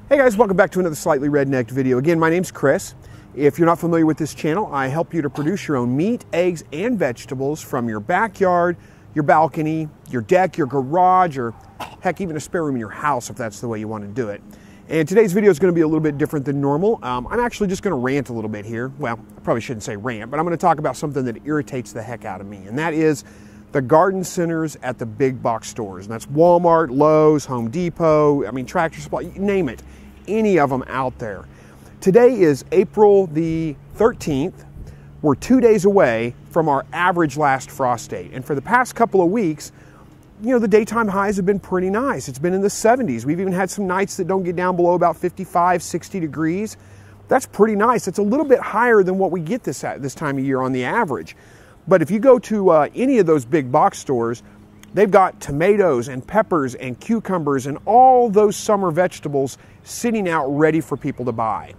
Hey guys, welcome back to another Slightly Rednecked video. Again, my name's Chris. If you're not familiar with this channel, I help you to produce your own meat, eggs, and vegetables from your backyard, your balcony, your deck, your garage, or heck, even a spare room in your house if that's the way you want to do it. And today's video is going to be a little bit different than normal. I'm actually just going to rant a little bit here. Well, I probably shouldn't say rant, but I'm going to talk about something that irritates the heck out of me, and that is the garden centers at the big box stores. And that's Walmart, Lowe's, Home Depot, Tractor Supply, you name it, any of them out there. Today is April the 13th. We're 2 days away from our average last frost date. And for the past couple of weeks, the daytime highs have been pretty nice. It's been in the 70s. We've even had some nights that don't get down below about 55, 60 degrees. That's pretty nice. It's a little bit higher than what we get this time of year on the average. But if you go to any of those big box stores, they've got tomatoes and peppers and cucumbers and all those summer vegetables sitting out ready for people to buy.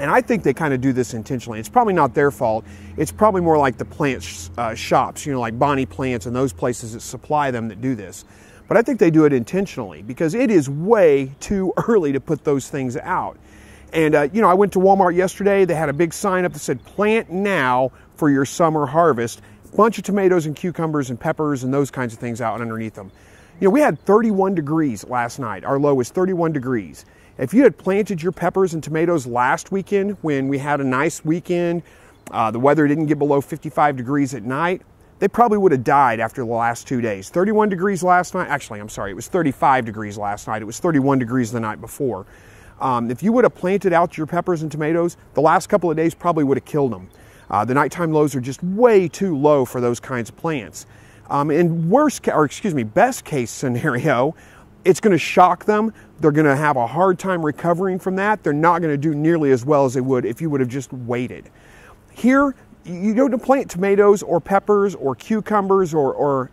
And I think they kind of do this intentionally. It's probably not their fault. It's probably more like the plant shops, like Bonnie Plants and those places that supply them that do this. But I think they do it intentionally because it is way too early to put those things out. And, I went to Walmart yesterday. They had a big sign up that said, "Plant now for your summer harvest." A bunch of tomatoes and cucumbers and peppers and those kinds of things out underneath them. We had 31 degrees last night. Our low was 31 degrees. If you had planted your peppers and tomatoes last weekend when we had a nice weekend, the weather didn't get below 55 degrees at night, they probably would have died after the last 2 days. 31 degrees last night. Actually, I'm sorry, it was 35 degrees last night. It was 31 degrees the night before. If you would have planted out your peppers and tomatoes, the last couple of days probably would have killed them. The nighttime lows are just way too low for those kinds of plants. In best case scenario, it's going to shock them. They're going to have a hard time recovering from that. They're not going to do nearly as well as they would if you would have just waited. Here, you don't plant tomatoes or peppers or cucumbers or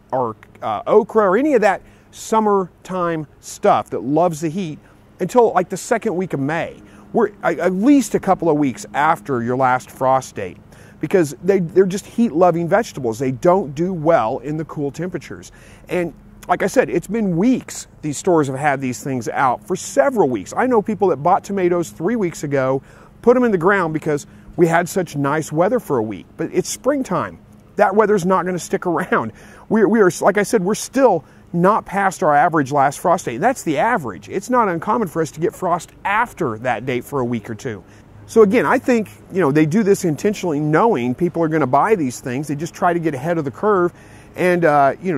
okra or any of that summertime stuff that loves the heat until like the second week of May. We're at least a couple of weeks after your last frost date because they're just heat-loving vegetables. They don't do well in the cool temperatures. And like I said, it's been weeks these stores have had these things out, for several weeks. I know people that bought tomatoes 3 weeks ago, put them in the ground because we had such nice weather for a week. But it's springtime. That weather's not going to stick around. We are, like I said, we're still not past our average last frost date. That's the average. It's not uncommon for us to get frost after that date for a week or two. So again, I think, they do this intentionally knowing people are going to buy these things. They just try to get ahead of the curve and,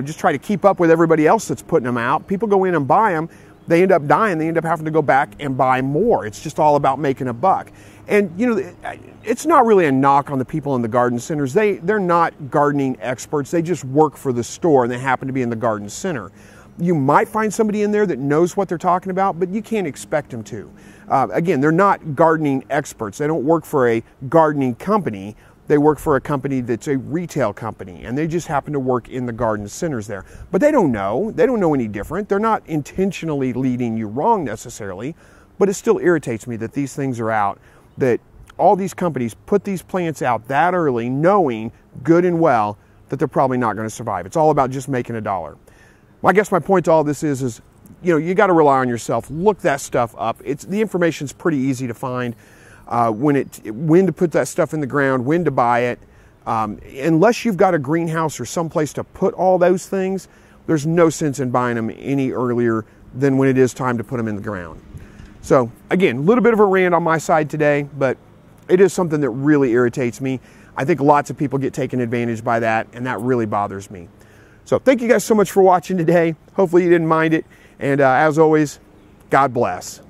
just try to keep up with everybody else that's putting them out. People go in and buy them. They end up dying. They end up having to go back and buy more. It's just all about making a buck. And, it's not really a knock on the people in the garden centers. They're not gardening experts. They just work for the store and they happen to be in the garden center. You might find somebody in there that knows what they're talking about, but you can't expect them to. Again, they're not gardening experts. They don't work for a gardening company. They work for a company that's a retail company, and they just happen to work in the garden centers there. But they don't know. They don't know any different. They're not intentionally leading you wrong necessarily, but it still irritates me that these things are out, that all these companies put these plants out that early, knowing good and well that they're probably not going to survive. It's all about just making a dollar. Well, I guess my point to all this is you got to rely on yourself. Look that stuff up. The information's pretty easy to find. When to put that stuff in the ground, when to buy it. Unless you've got a greenhouse or someplace to put all those things, there's no sense in buying them any earlier than when it is time to put them in the ground. So again, a little bit of a rant on my side today, but it is something that really irritates me. I think lots of people get taken advantage by that, and that really bothers me. So thank you guys so much for watching today. Hopefully you didn't mind it. And as always, God bless.